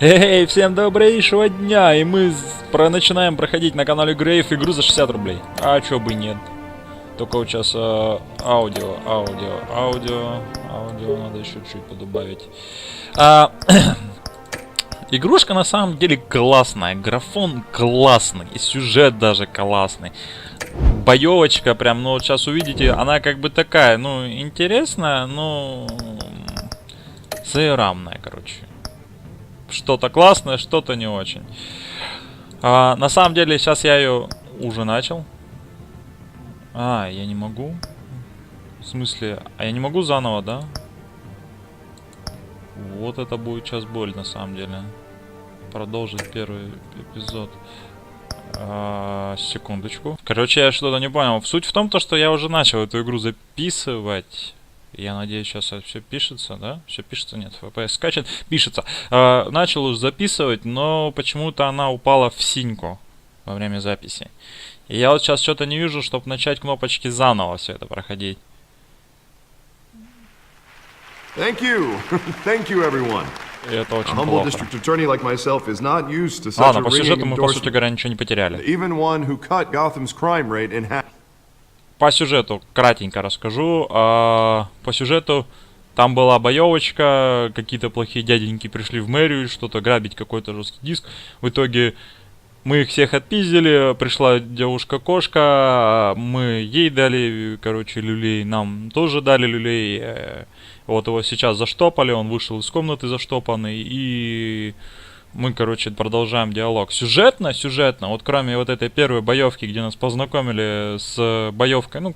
Эй, всем добрейшего дня! И мы начинаем проходить на канале Грейв игру за 60 рублей. А чё бы нет? Только вот сейчас аудио надо еще чуть подубавить. Игрушка на самом деле классная, графон классный, и сюжет даже классный. Боевочка прям, ну вот сейчас увидите, она как бы такая, ну, интересная, но заерамная, короче. Что-то классное, что-то не очень. На самом деле, сейчас я ее уже начал. Я не могу. В смысле, я не могу заново, да? Вот это будет сейчас боль, на самом деле. Продолжить первый эпизод. Секундочку. Короче, я что-то не понял. Суть в том, что я уже начал эту игру записывать. Я надеюсь, сейчас все пишется, да? Все пишется, нет, FPS скачет, пишется. Начал уже записывать, но почему-то она упала в синьку во время записи. И я вот сейчас что-то не вижу, чтобы начать кнопочки заново все это проходить. Thank you. Thank you, everyone. И это очень плохо. Ладно, по сюжету мы, по сути говоря, ничего не потеряли. По сюжету кратенько расскажу. По сюжету там была боевочка, какие-то плохие дяденьки пришли в мэрию, что-то грабить, какой-то жесткий диск. В итоге мы их всех отпиздили, пришла девушка-кошка, мы ей дали, короче, люлей, нам тоже дали люлей. Вот его сейчас заштопали, он вышел из комнаты заштопанный, и мы, короче, продолжаем диалог. Сюжетно, вот кроме вот этой первой боевки, где нас познакомили с боевкой, ну,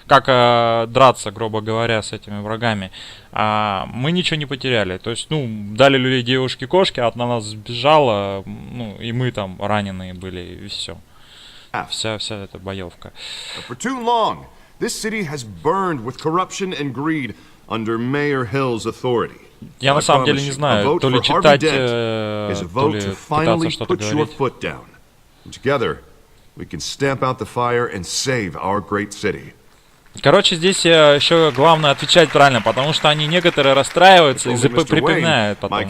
как драться, грубо говоря, с этими врагами, мы ничего не потеряли. То есть, ну, дали люлей девушке-кошке, а она нас сбежала, ну, и мы там раненые были, и все. Вся эта боевка. Я на самом деле не знаю, то ли читать, то ли пытаться что-то говорить. Короче, здесь еще главное отвечать правильно, потому что они некоторые расстраиваются и припоминают потом.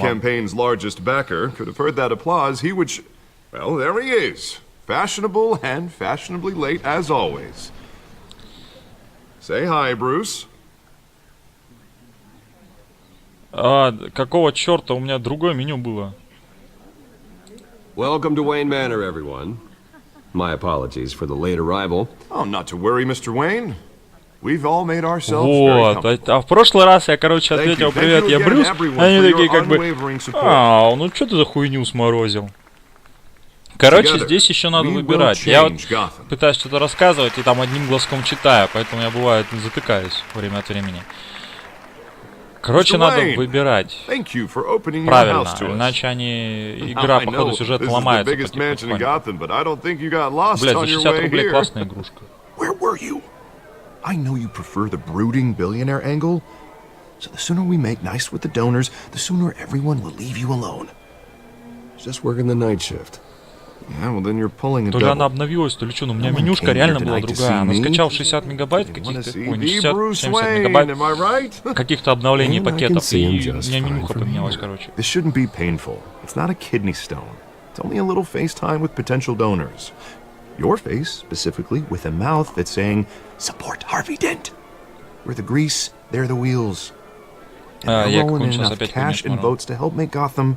Какого черта? У меня другое меню было. Welcome to Wayne Manor, everyone. My apologies for the late arrival. Oh, not to worry, Mr. Wayne. We've all made ourselves very comfortable. А в прошлый раз я, короче, ответил: привет, я Брюс. Они такие как бы: ну что ты за хуйню сморозил? Короче, здесь еще надо выбирать. Я вот пытаюсь что-то рассказывать и там одним глазком читаю, поэтому я бывает затыкаюсь время от времени. Короче, надо выбирать правильно, иначе игра по ходу сюжета ломается потихоньку. Блядь, за 60 рублей классная игрушка. I know you prefer the brooding billionaire angle, so the sooner we make nice with the donors, the sooner everyone will leave you alone. Just working the night shift. Yeah, well then you're pulling a То ли она обновилась, то ли что, но у меня менюшка реально была другая. Она скачал 60 мегабайт каких-то, ой, не 60, 70 мегабайт каких-то обновлений пакетов, и у меня менюха поменялась, короче. This shouldn't be painful. It's not a kidney stone. It's only a little FaceTime with potential donors. Your face, specifically, with a mouth that's saying, support Harvey Dent. We're the grease, they're the wheels. And they're rolling in enough cash and votes to help make Gotham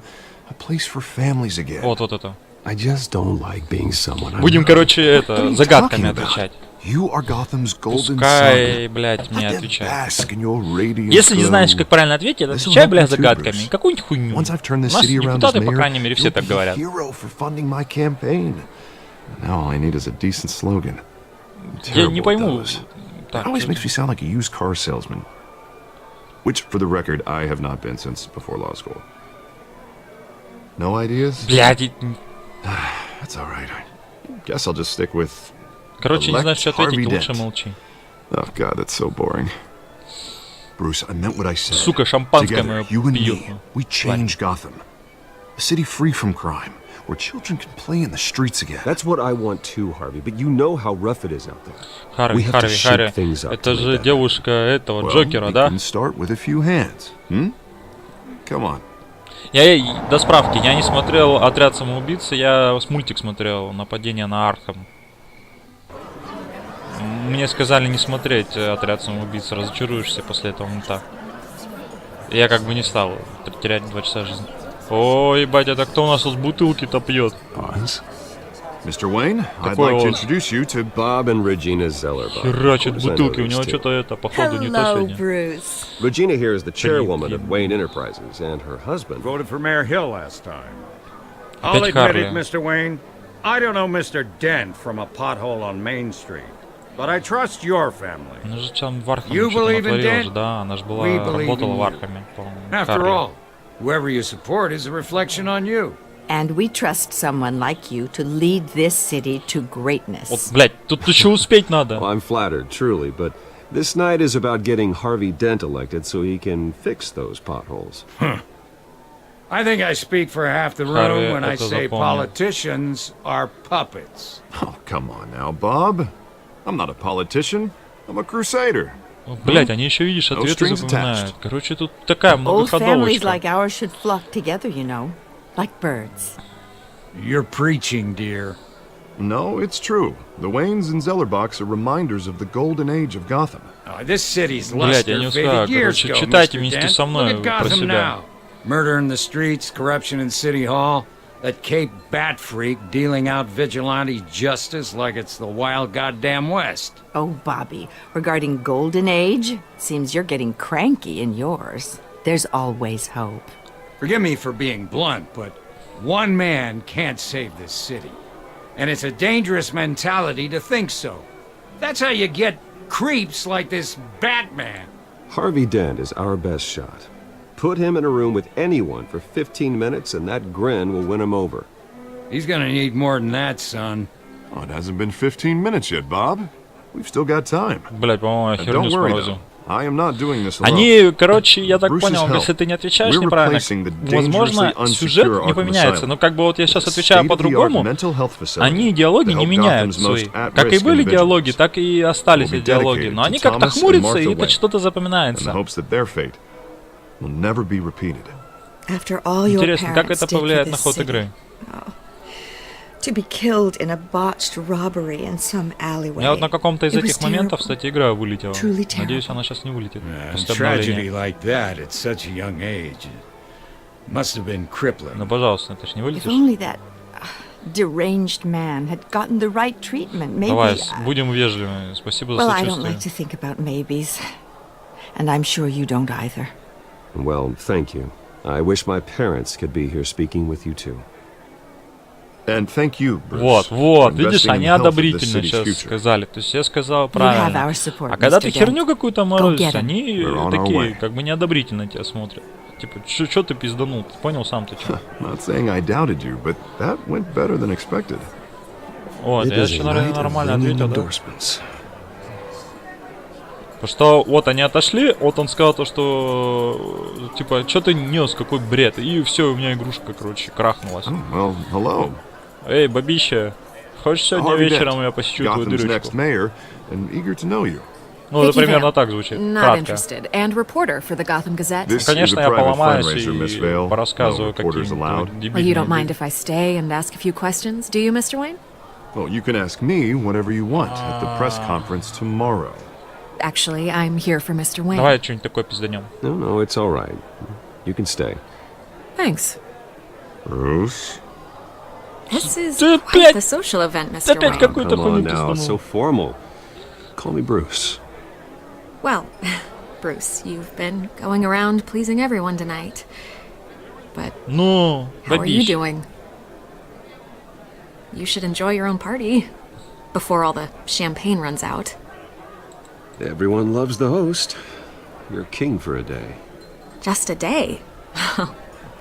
a place for families again. Вот это. I just don't like being someone. Будем, короче, загадками отвечать. You are Gotham's golden Пускай, блядь, мне отвечает. Если не знаешь, как правильно ответить, отвечай, блядь, загадками. Какую-нибудь хуйню. У нас депутаты, по крайней мере, все так говорят. Я не пойму. It always makes me sound like a used car salesman. Which, for the record, I have not been since before law school. No ideas? Блядь. That's all right. Guess I'll just stick with. Короче, не знаешь, что ответить, лучше молчи. Oh God, that's so boring. Bruce, I meant what I said. Сука, шампанское мое you and пьют. me, we change Gotham. A city free from crime, where children can play in the streets again. That's what I want too, Harvey, but you know how rough it is out there. Харви, это же девушка этого Джокера, да? We can start with a few hands. Come on. До справки, я не смотрел «Отряд самоубийц», я с мультик смотрел «Нападение на Арkham». Мне сказали не смотреть «Отряд самоубийц», разочаруешься после этого мульта. Я как бы не стал терять 2 часа жизни. Ой, ебать, это кто у нас тут бутылки-то пьет? Mr. Wayne, I'd like to introduce you to Bob and Regina Zellerbach. Херачит бутылки, у него что-то это, походу, не то Hello, сегодня. Bruce. Regina here is the chairwoman of Wayne Enterprises, and her husband. Voted for Mayor Hill last time. I'll Опять admit it, Харли. Mr. Wayne. I don't know Mr. Dent from a pothole on Main Street, but I trust your family. Она же там в Архаме You что-то believe in натворила Dent? же, да, она же была, We believe работала in в you. Архаме, по-моему. After Харли. all, whoever you support is a reflection on you. And we trust someone like you to lead this city to Вот, greatness. блядь, тут еще успеть Well, надо. I'm flattered, truly, but this night is about getting Harvey Dent elected so he can fix those potholes. I think I speak for half the Harvey, room when I это say запомнил. politicians are puppets. Oh, come on now, Bob. I'm not a politician. I'm a crusader. Блядь, они еще, видишь, No ответы strings запоминают. attached. Короче, тут такая Old families like многоходовочка. ours should flock together, you know, like birds. You're preaching, dear. No, it's true. The Waynes and Zellerbachs are reminders of the golden age of Gotham. This city's Блядь, я не luster успеваю. faded years Короче, ago, читайте Mr. вместе Dent. со мной Look at про Gotham себя. now. Murder in the streets, corruption in City Hall, that Cape Bat freak dealing out vigilante justice like it's the wild goddamn West. Oh, Bobby, regarding Golden Age, seems you're getting cranky in yours. There's always hope. Forgive me for being blunt, but one man can't save this city. And it's a dangerous mentality to think so. That's how you get creeps like this Batman. Harvey Dent is our best shot. Put him in a room with anyone for 15 minutes and that grin will win him over. He's gonna need more than that, son. Oh, it hasn't been 15 minutes yet, Bob. We've still got time. Блядь, по-моему, я And херню don't worry, сморозил. though. I am not doing this alone. Они, короче, я так Bruce's понял, help. если ты не отвечаешь We're неправильно, replacing the возможно, dangerously сюжет unsecure не Arkham поменяется. Asylum Но как бы вот я сейчас with a отвечаю state-of-the-art по-другому, mental health facility они диалоги to не help меняют Gotham's свои. most at-risk Как и были диалоги, individuals. так и остались Will be эти диалоги. dedicated Но to они как-то Thomas and хмурятся, и Martha это Wayne, что-то in запоминается. hopes that their fate will never be repeated. After all your Интересно, как parents это did for повлияет на this ход city, игры. to be killed in a botched robbery in some У alleyway. меня вот на каком-то из It was этих моментов, terrible. кстати, игра вылетела. Truly terrible. Надеюсь, она сейчас не вылетит. And После tragedy обновления. like that at such a young age must have been crippling. Ну, пожалуйста, ты ж не If вылетишь. only that deranged man had gotten the right treatment, maybe. Давай, будем вежливы. Спасибо за Well, I don't сочувствие. like to think about maybes. And I'm sure you don't either. Well, thank you. I wish my parents could be here speaking with you too. And thank you, Bruce, Вот, for видишь, investing in они the health of the одобрительно city's сейчас future. сказали. То есть я сказал You have правильно. our support, А когда Mr. ты херню Dent. какую-то Go морозишь, get 'em. они We're on our такие, way. как бы неодобрительно тебя смотрят. Типа, что ты пизданул? Ты понял сам ты что? Not saying I doubted you, but that went better than expected. Вот, я еще, наверное, нормально ответил, да? endorsements. Потому что вот они отошли, вот он сказал то, что типа, что ты нес, какой бред. И все, у меня игрушка, короче, крахнулась. Oh, well, hello. Эй, бабища, хочешь сегодня Harvey вечером Dent, я посещу твою Gotham's next дырочку? mayor, and eager to know you. Ну, это Thank you, примерно Vale. так звучит, Not кратко. interested. And reporter for the Gotham Gazette. This is Конечно, a я private поломаюсь fundraiser, Miss и Vale. порассказываю No reporters allowed. какие-нибудь Well, you don't дебильные mind if I stay and ask a few questions, do you, Mr. Wayne? Well, you can ask me whatever you want at the press conference tomorrow. Actually, I'm here for Mr. Wayne. Давай что-нибудь такое пизданем. No, it's all right. You can stay. Thanks. Bruce? This is Ты quite опять- the social event, Ты Mr. опять Wayne. какую-то Come хуйню on now, it's so пизданул. formal. Call me Bruce. Well, Bruce, you've been going around pleasing everyone tonight. But Ну, how are you бабища. doing? You should enjoy your own party before all the champagne runs out. Everyone loves the host. You're king for a day. Just a day.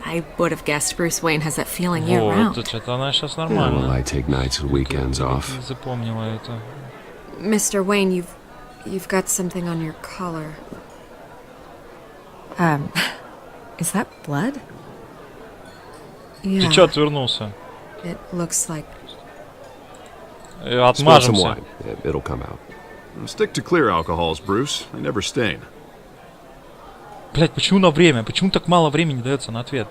I would have guessed Bruce Wayne has that feeling year Вот, round. что-то она сейчас Yeah, well, нормально. I take nights and weekends off. Запомнила это. Mr. Wayne, you've got something on your collar. Is that blood? Yeah, Ты чё отвернулся? it looks like. Spill some Отмажемся. wine. It'll come out. Stick to clear alcohols, Bruce. They never stain. Блять, почему на время? Почему так мало времени дается на ответ?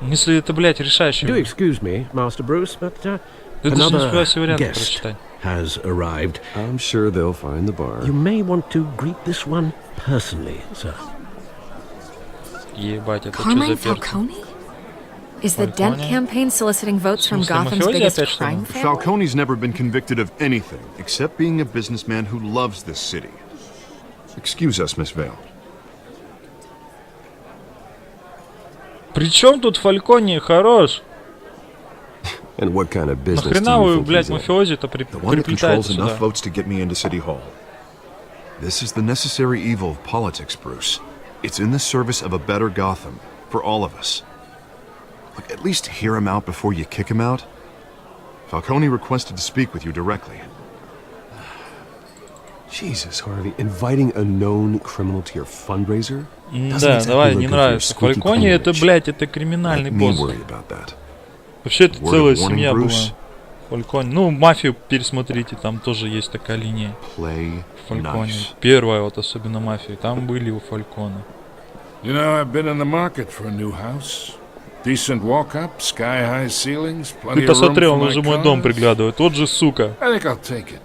Если это, блядь, решающий... Do excuse me, Master Bruce, but Ты даже не успевай все another варианты guest прочитать. has arrived. I'm sure they'll find the bar. You may want to greet this one personally, sir. Ебать, это что Carmine за перцы? Falcone? Is the Dent Falcone? campaign soliciting votes from смысле, Gotham's мафиози biggest опять, что ли? crime family? Falcone's never been convicted of anything except being a businessman who loves this city. Excuse us, Miss Vale. Причем тут Фалькони хорош? And what kind of business do Нахрена you вы, think блядь, he's in? мафиози-то The one that приплетаете controls enough сюда? votes to get me into City Hall. This is the necessary evil of politics, Bruce. It's in the service of a better Gotham, for all of us. Look, at least hear him out before you kick him out. Falcone requested to speak with you directly. Jesus, Harvey, inviting a known criminal to your fundraiser? Doesn't Да, exactly давай, look не good for your нравится. squeaky Фалькони clean это, image. блядь, это криминальный Let me босс. worry about that. Вообще это Word целая of warning, семья была. Bruce. Фалькони. Ну, мафию пересмотрите, там тоже есть такая линия. Play Фалькони. nice. Первая вот особенно мафия. Там были у Фалькона. You know, I've been in the market for a new house. Decent walk-up, sky-high ceilings, plenty Ты-то of room смотри, for он my уже мой дом cars. приглядывает. Вот же сука. I think I'll take it.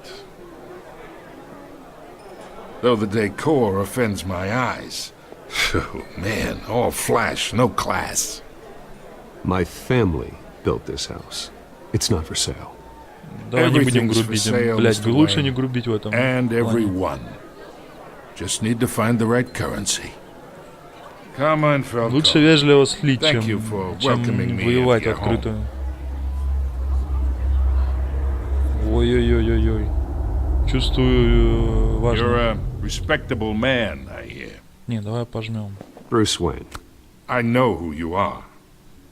Though the decor offends my eyes. Oh, man, all flash, no class. My family built this house. It's not for sale. Давай не будем Everything's for грубить. sale, Блядь, Mr. лучше Wayne. не грубить в этом. And плане. everyone. Just need to find the right currency. Carmine Falcone. Лучше вежливо слить, Thank чем you for welcoming me воевать into your открытую. Ой-ой-ой-ой-ой. Чувствую You're важно. a respectable man, I hear. Не, давай пожмем. Bruce Wayne. I know who you are.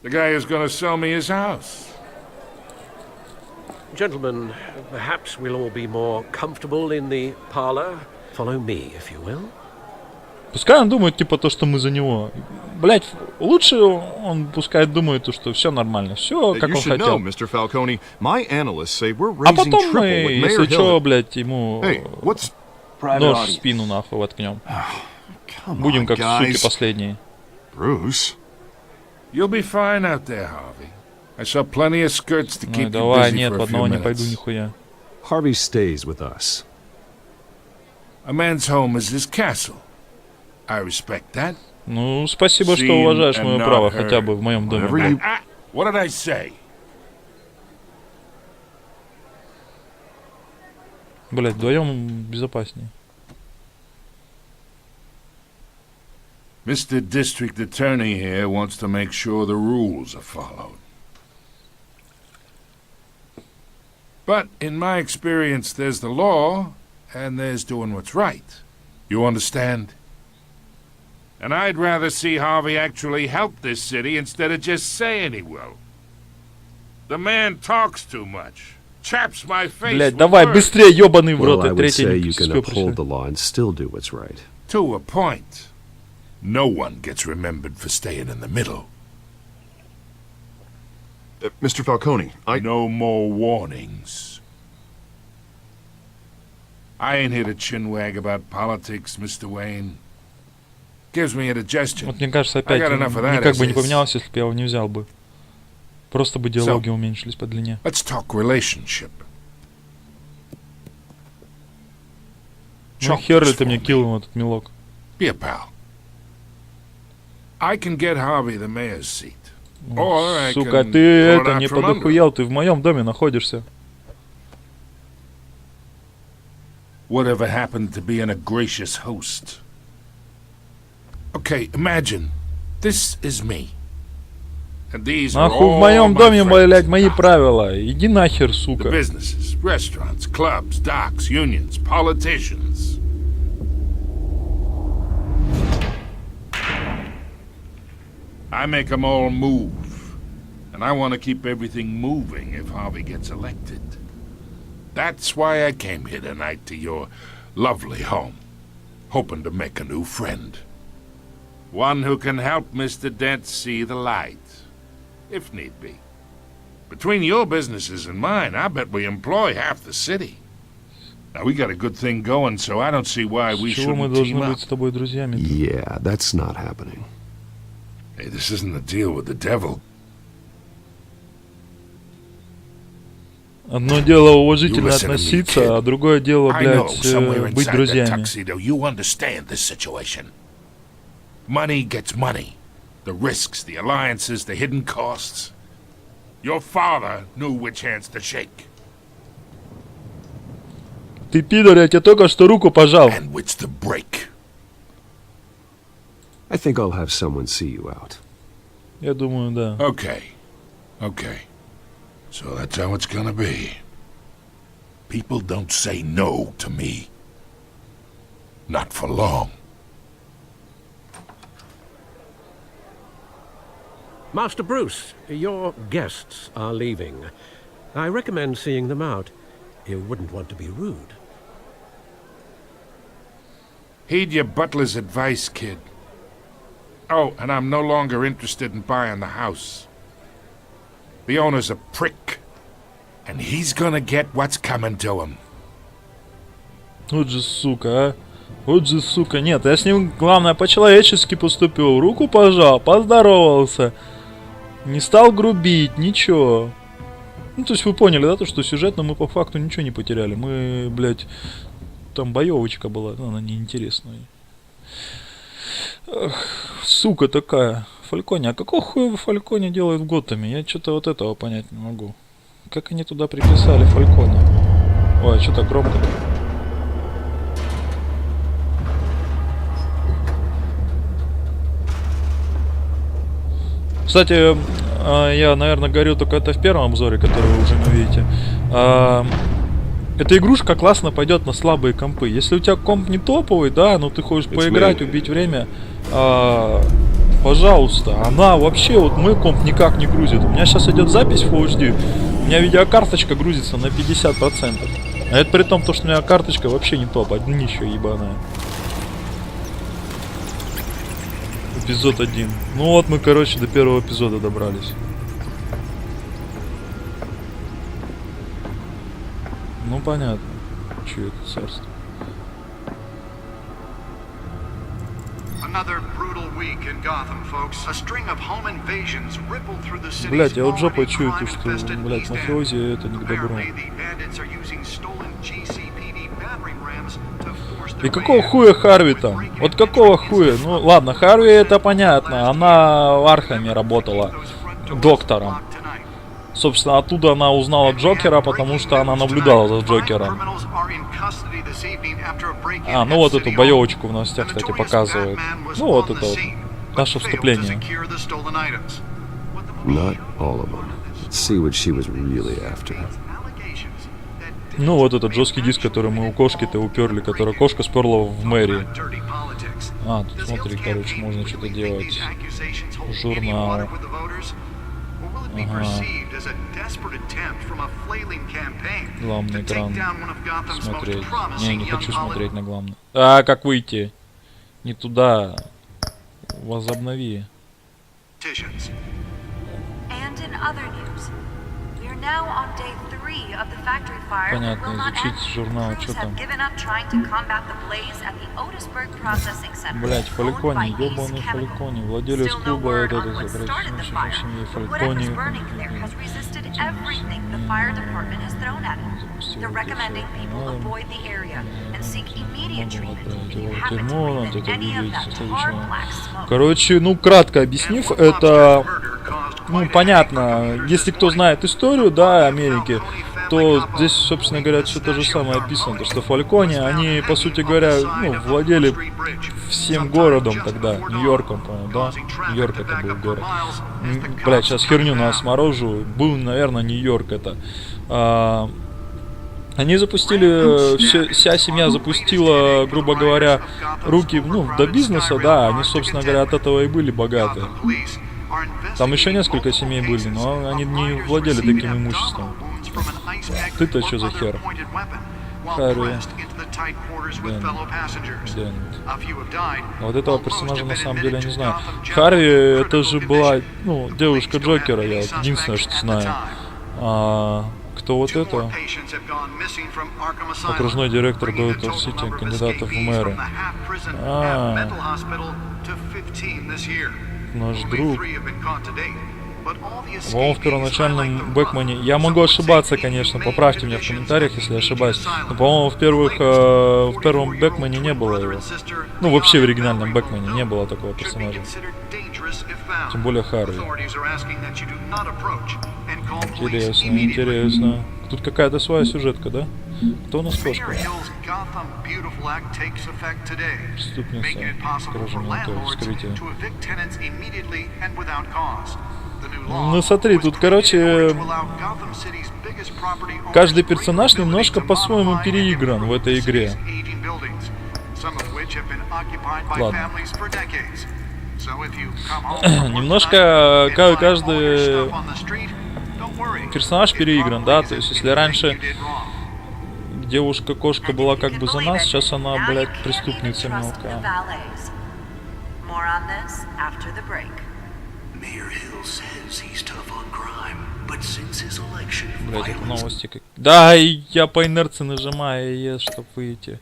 The guy who's gonna sell me his house. Gentlemen, perhaps we'll all be more comfortable in the parlor. Follow me, if you will. Пускай он думает, типа, то, что мы за него. Блять, лучше он пускай думает, то, что все нормально, все как You он should know, хотел. Mr. Falcone, my analysts say we're А raising потом triple мы, what Mayor если что, Hill... блядь, ему Hey, what's... нож в спину нахуй воткнем. Come Будем on, как суки guys. последние. Bruce? You'll be fine out there, Harvey. I saw plenty of skirts to Ну, keep you давай, busy нет, for в a few одного не пойду minutes. нихуя. Harvey stays with us. A man's home is his castle. I respect that. Ну, спасибо, что Seen уважаешь and мое not право, heard. хотя бы в моем доме. Whatever you... What did I say? Блять, вдвоем безопаснее. Mr. District Attorney here wants to make sure the rules are followed. But in my experience, there's the law, and there's doing what's right. You understand? And I'd rather see Harvey actually help this city instead of just saying he will. The man talks too much. Chaps my face Блять, with давай words. быстрее, ёбаный в Well, рот, I и would третий say не you can успел uphold the прочитать. law and still do what's right. To a point. No one gets remembered for staying in the middle. Mr. Falcone, No more warnings. I ain't here to chinwag about politics, Mr. Wayne. Gives me indigestion. Вот мне кажется, I опять got enough of that никак as бы не is. поменялся, если бы я его не взял бы. Просто бы диалоги уменьшились по длине. Let's talk relationship. Ну Chalk хер ли this ты мне for me. килл этот мелок? Be a pal. I can get Harvey the mayor's seat. Or I Сука, can ты pull it это out не from under. подохуел, ты в моем доме находишься. Whatever happened to being a gracious host? Okay, imagine. This is me. And these are Нахуй в all моем my доме, friends. блядь, мои правила. Иди нахер, The сука. businesses, restaurants, clubs, docks, unions, politicians. I make them all move. And I want to keep everything moving if Harvey gets elected. That's why I came here tonight to your lovely home, hoping to make a new friend. One who can help Mr. Dent see the light, if need be. Between your businesses and mine, I bet we employ half the city. Now, we got a good thing going, so I don't see why we С чего мы shouldn't должны team up. быть с тобой друзьями? Yeah, that's not happening. Hey, this isn't a deal with the devil. Одно дело You уважительно listen to me, относиться, kid. а другое дело, I know блядь, somewhere быть inside that друзьями. tuxedo you understand this situation. Money gets money. The risks, the alliances, the hidden costs. Your father knew which hands to shake. Ты пидор, я тебе только что руку пожал. And which to break. I think I'll have someone see you out. Я думаю, да. Okay. Okay. So that's how it's gonna be. People don't say no to me. Not for long. Master Bruce, your guests are leaving. I recommend seeing them out. You wouldn't want to be rude. Heed your butler's advice, kid. Oh, and I'm no longer interested in buying the house. The owner's a prick. And he's gonna get what's coming to him. Вот же сука, а. Вот же сука. Нет, я с ним, главное, по-человечески поступил. Руку пожал, поздоровался. Не стал грубить, ничего. Ну, то есть вы поняли, да, то, что сюжетно мы по факту ничего не потеряли. Мы, блядь, там боевочка была, но она неинтересная. Эх, сука такая. Фальконе. А какого хуя Фальконе делают в Готэме? Я что-то вот этого понять не могу. Как они туда приписали Фальконе? Ой, что так громко? Кстати, я, наверное, говорил только это в первом обзоре, который вы уже не увидите. Эта игрушка классно пойдет на слабые компы. Если у тебя комп не топовый, да, но ты хочешь поиграть, убить время, пожалуйста. Она вообще, вот мой комп никак не грузит. У меня сейчас идет запись в HD, у меня видеокарточка грузится на 50%. А это при том, что у меня карточка вообще не топ, днище ебаная. Эпизод 1. Ну вот мы, короче, до первого эпизода добрались. Ну понятно. Че это царство? Блять, я вот жопой чую то, что, блять, мафиози это не к добру. И какого хуя Харви там? Вот какого хуя? Ну ладно, Харви это понятно. Она в Архаме работала доктором. Собственно, оттуда она узнала Джокера, потому что она наблюдала за Джокером. А, ну вот эту боевочку в новостях, кстати, показывают. Ну вот это вот наше вступление. Not all of them. Let's see what she was really after. Ну вот этот жесткий диск, который мы у кошки-то уперли, который кошка сперла в мэрии. А, тут смотри, короче, можно что-то делать. Журнал. Ага. Главный экран. Смотреть. Не хочу смотреть на главный. А, как выйти? Не туда. Возобнови. Понятно, изучить журнал, что там. Блять, Фальконе, ёбаный Фальконе, владелец клуба, это семьи Фальконе. Короче, ну кратко объяснив, это, ну понятно, если кто знает историю, да, Америки, то здесь, собственно говоря, все то же самое описано, то что Фальконе, они, по сути говоря, ну, владели всем городом тогда, Нью-Йорком, по-моему, да? Нью-Йорк это был город. Блядь, сейчас херню нас морожу, был, наверное, Нью-Йорк это. Они запустили, вся семья запустила, грубо говоря, руки, ну, до бизнеса, да, они, собственно говоря, от этого и были богаты. Там еще несколько семей были, но они не владели таким имуществом. Ты-то что за хер? Харви. Дэн. Вот этого персонажа на самом деле я не знаю. Харви это же была, ну, девушка Джокера, я вот единственное, что знаю. Кто вот это? Окружной директор Готэм Сити, кандидатов в мэры. Наш друг. По-моему, в первоначальном Бэкмане... Я могу ошибаться, конечно, поправьте меня в комментариях, если я ошибаюсь. Но, по-моему, в первом Бэкмане не было его. Ну, вообще в оригинальном Бэкмане не было такого персонажа. Тем более Харви. Интересно, интересно. Тут какая-то своя сюжетка, да? Кто у нас кошка? Преступница. Скажем, это вскрытие. Ну смотри, тут, короче, каждый персонаж немножко по-своему переигран в этой игре. Ладно. Немножко каждый персонаж переигран, да? То есть, если раньше девушка-кошка была как бы за нас, сейчас она, блядь, преступница мелкая. Блядь, это новости как... Да, и я по инерции нажимаю ES, чтобы выйти.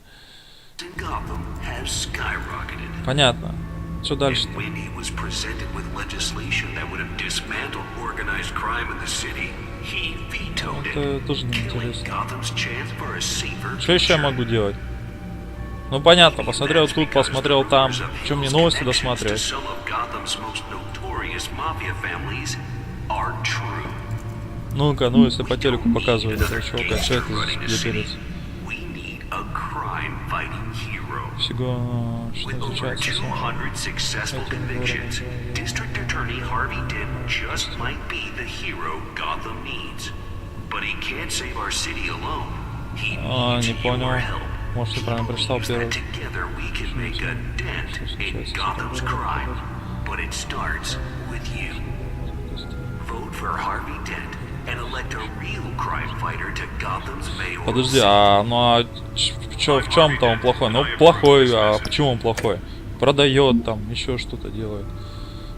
Понятно. Что дальше-то? Это тоже неинтересно. Что еще я могу делать? Ну понятно, посмотрел тут, посмотрел там. Что мне новости досматривать? Ну-ка, ну если по телеку показывают этого чувака, что это за перец? Всего, что случается с не понял. Может, я правильно прочитал первый. Подожди, в чем-то он плохой? Ну, плохой, а почему он плохой? Продает там, еще что-то делает.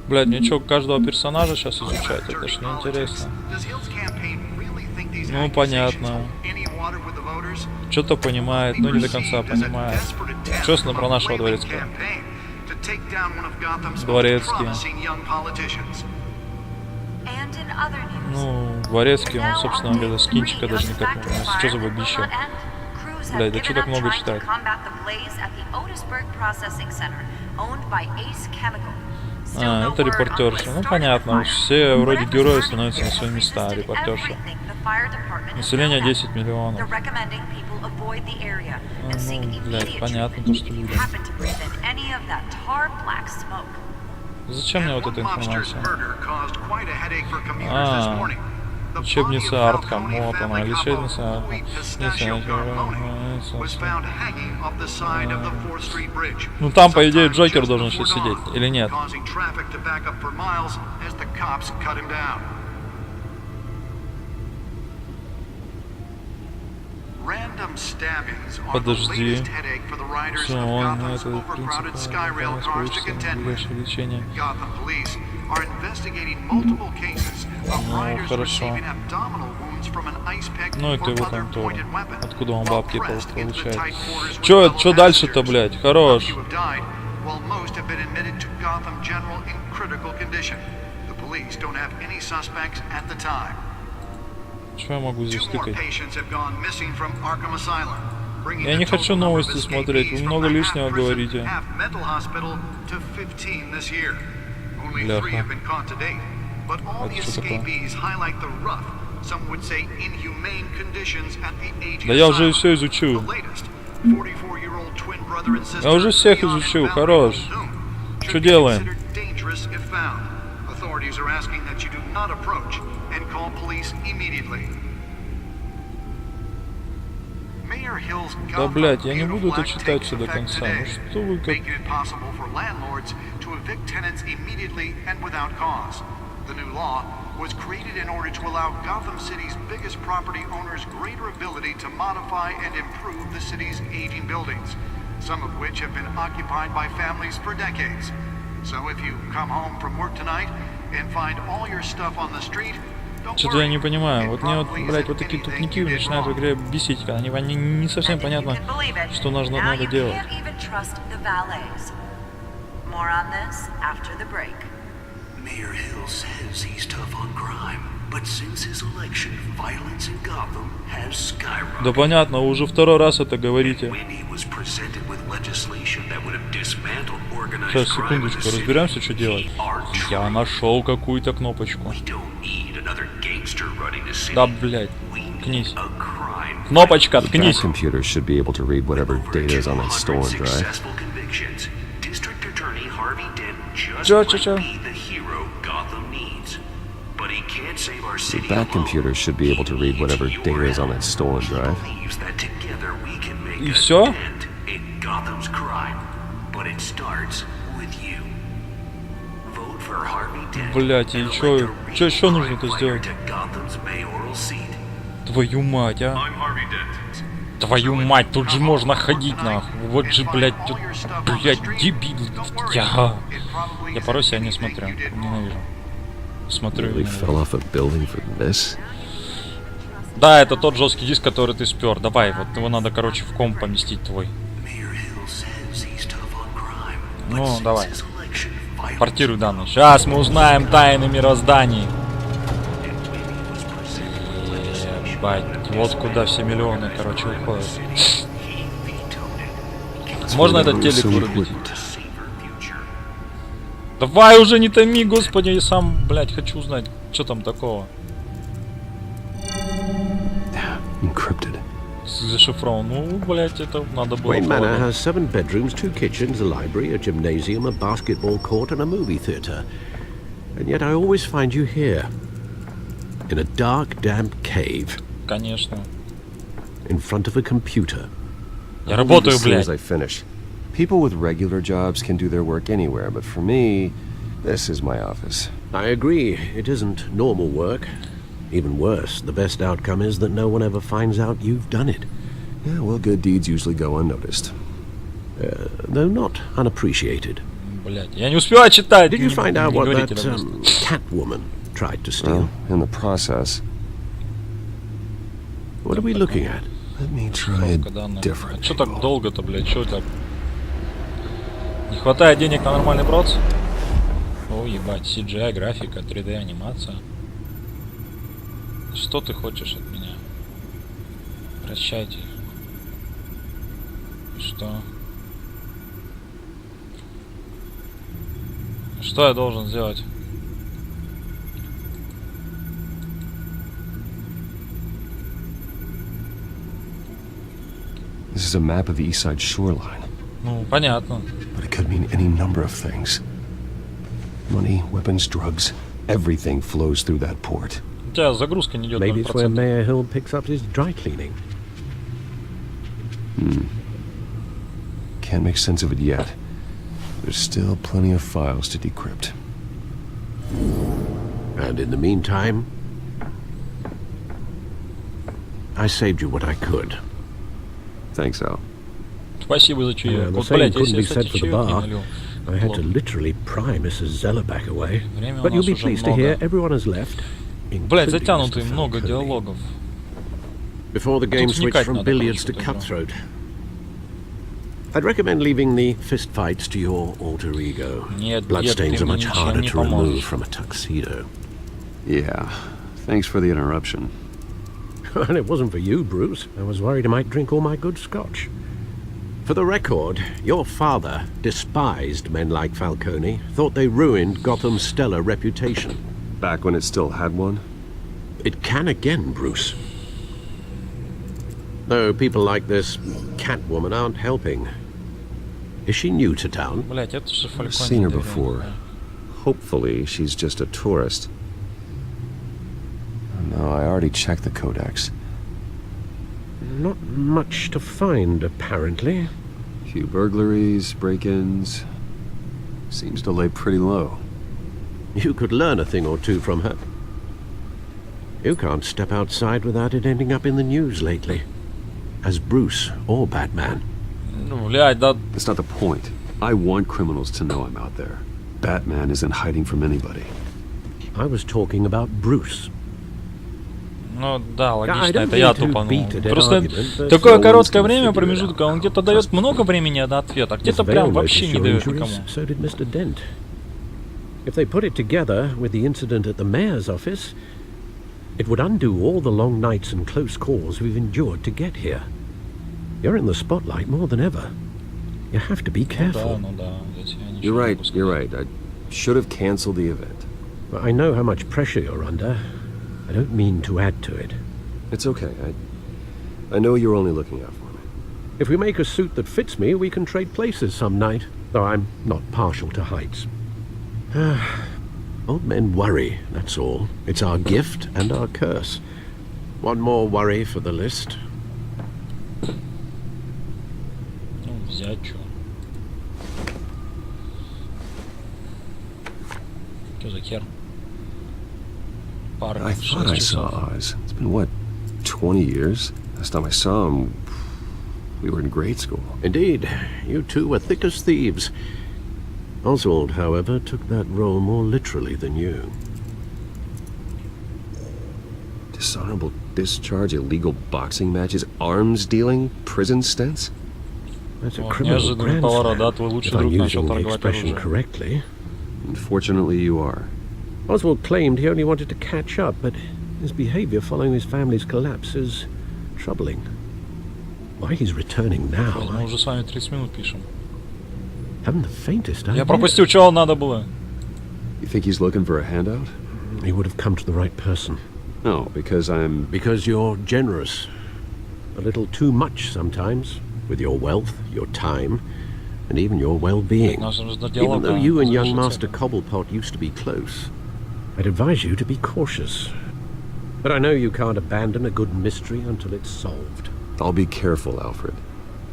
Блядь, мне что, каждого персонажа сейчас изучать? Это ж неинтересно. Ну, понятно. Что-то понимает, но не до конца понимает. Честно про нашего дворецкого. Дворецкий. Ну, дворецкий, он, собственно говоря, скинчика даже никак не выносит. Что за бабище? Блядь, да что так много читать? А, это репортерша. Ну, понятно, все вроде герои становятся на свои места, репортерша. Население 10 миллионов. Ну, блядь, понятно то, что люди. Зачем мне вот эта информация? Учебница Артхам, вот она, лечебница Ну там, по идее, Джокер должен сейчас сидеть, или нет? Подожди. Все, он это, в принципе, ближайшее лечение. Ну, хорошо. Ну, это его контора. Откуда он бабки получает? Чё дальше-то, блядь? Хорош. Что я могу здесь тыкать? Я не хочу новости смотреть, вы много лишнего говорите. Бляха. Это что такое? Да я уже все изучил. Я уже всех изучил, хорош. Что делаем? Да, блядь, я не буду это читать все до конца. Ну что вы как... The new law was created in order to allow Gotham City's biggest property owners greater ability to modify and improve the city's aging buildings, some of which have been occupied by families for decades. So if you come home from work tonight and find all your stuff on the street, что-то я не понимаю. Вот мне вот, блядь, вот такие тупники начинают в игре бесить, когда они не совсем понятно, что надо делать. Mayor Hill says he's tough on crime, but since his election, violence in Gotham has skyrocketed. Да понятно, вы уже второй раз это говорите. When he was presented with legislation that would have dismantled organized Сейчас, crime in the секундочку, city, разберемся, что делать. Я нашел какую-то кнопочку. we don't need another gangster running the city. Да, блядь, We need ткнись. a crime. Кнопочка, That ткнись. computer should be able to read whatever data is on that stolen drive. Successful convictions. District Attorney Harvey Dent just Чё? might be the hero Gotham needs. But he can't save our city That alone. computer should be able to read whatever data is on that stolen drive. He believes that together we can make И a всё? dent in Gotham's crime. But it starts with you. Vote for Harvey Dent. Блять, и and чё elect a real ещё нужно-то crime сделать? fighter to Gotham's mayoral seat. Твою мать, а. I'm Harvey Dent. Твою мать, тут же можно ходить, нахуй. Вот же, блядь, тут, блядь, дебил. Я порой себя не смотрю. Ненавижу. Смотрю и Really ненавижу. fell off a building for this? Да, это тот жесткий диск, который ты спер. Давай, вот его надо, короче, в комп поместить твой. Ну, давай. Портируй данные. Сейчас мы узнаем тайны мирозданий. Ебать, вот куда все миллионы, короче, уходят. Можно этот телек вырубить? Давай уже не томи, господи, я сам, блядь, хочу узнать, что там такого. Encrypted. Зашифрован. Ну, блядь, это надо было. Wayne Manor has 7 bedrooms, 2 kitchens, a library, a gymnasium, a basketball court, and a movie theatre. And yet I always find you here. In a dark, damp cave. Конечно. In front of a computer. Я работаю, As soon as блядь. I finish. People with regular jobs can do their work anywhere, but for me, this is my office. I agree, it isn't normal work. Even worse, the best outcome is that no one ever finds out you've done it. Yeah, well, good deeds usually go unnoticed. Though not unappreciated. Блядь, я не успеваю читать. Did you find out what говорите, that пожалуйста. Catwoman tried to steal? Well, in the process, What are we looking at? let me try a А different что так angle. долго-то, блядь? Что так? Не хватает денег на нормальный проц? О, ебать, CGI, графика, 3D анимация. Что ты хочешь от меня? Прощайте. Что? Что я должен сделать? This is a map of the east side shoreline, Ну, понятно. but it could mean any number of things. Money, weapons, drugs, everything flows through that port. У тебя загрузка не идет Maybe it's where 0%. Mayor Hill picks up his dry cleaning. Can't make sense of it yet. There's still plenty of files to decrypt. And in the meantime, I saved you what I could. Thanks, Al. Спасибо за чаек. The Вот, same блядь, couldn't если be я, кстати, said for the чаек не bar. налил. I had to Плохо. literally pry Mrs. Zeller back away. Время у But you'll нас be уже pleased to много. hear everyone has left. Блядь, including затянутый, Mr. много Falcone. диалогов. Before the game Тут switched вникать from надо, billiards короче, to в эту игру. cutthroat. I'd recommend leaving the fist fights to your alter ego. Нет, Bloodstains ты are мне much ничем harder не to remove поможешь. from a tuxedo. Yeah. Thanks for the interruption. And it wasn't for you, Bruce. I was worried I might drink all my good scotch. For the record, your father despised men like Falcone, thought they ruined Gotham's stellar reputation. Back when it still had one? It can again, Bruce. Though people like this Catwoman aren't helping. Is she new to town? Блядь, это же I've Фальконе. seen her наверное, before. да. Hopefully, she's just a tourist. No, I already checked the codex. Not much to find, apparently. Few burglaries, break-ins. Seems to lay pretty low. You could learn a thing or two from her. You can't step outside without it ending up in the news lately. As Bruce or Batman. Ну, блядь, да. That's not the point. I want criminals to know I'm out there. Batman isn't hiding from anybody. I was talking about Bruce. Ну да, логично, I don't это я mean to тупанул. beat a dead Просто argument, but такое no one's короткое gonna время figure it промежутка, out он now. где-то дает много времени на ответ, а Miss где-то Vale прям noticed вообще не your дает injuries, никому. so did Mr. Dent. If they put it together with the incident at the mayor's office, it would undo all the long nights and close calls we've endured to get here. You're in the spotlight more than ever. You have to be careful. You're right. I should have canceled the event. Well, I know how much pressure you're under. I don't mean to add to it. It's okay. I know you're only looking out for me. If we make a suit that fits me, we can trade places some night, though I'm not partial to heights. Old men worry, that's all. It's our gift and our curse. One more worry for the list. Ну, взять чё? Что за хер? I thought I saw Oz. It's been, what, 20 years? Last time I saw him, we were in grade school. Indeed. You two were thick as thieves. Oswald, however, took that role more literally than you. Dishonorable discharge, illegal boxing matches, arms dealing, prison stints? That's a Вот, criminal неожиданный grand поворот, да? slam, Твой лучший if I'm друг начал using the торговать expression оружием. correctly. Unfortunately, you are. Oswald claimed he only wanted to catch up, but his behavior following his family's collapse is troubling. Why he's returning now, Мы уже с вами 30 минут пишем. haven't the faintest idea. Я пропустил, что надо было. You think he's looking for a handout? He would have come to the right person. No, because I'm... Because you're generous. A little too much sometimes, with your wealth, your time, and even your well-being. Even though you and young Master Cobblepot used to be close, I'd advise you to be cautious. But I know you can't abandon a good mystery until it's solved. I'll be careful, Alfred.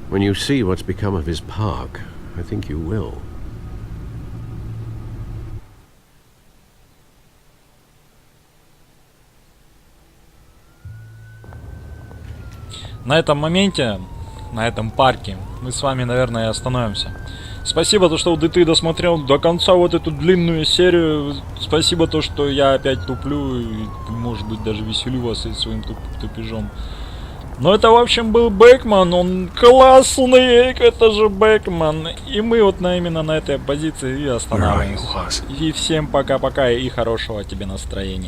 When you see what's become of his park, I think you will. На этом моменте, на этом парке, мы с вами, наверное, и остановимся. Спасибо, то, что ты досмотрел до конца вот эту длинную серию. Спасибо, то, что я опять туплю и, может быть, даже веселю вас своим тупежом. Но это, в общем, был Бэкман, он классный, это же Бэкман. И мы вот именно на этой позиции и останавливаемся. И всем пока-пока и хорошего тебе настроения.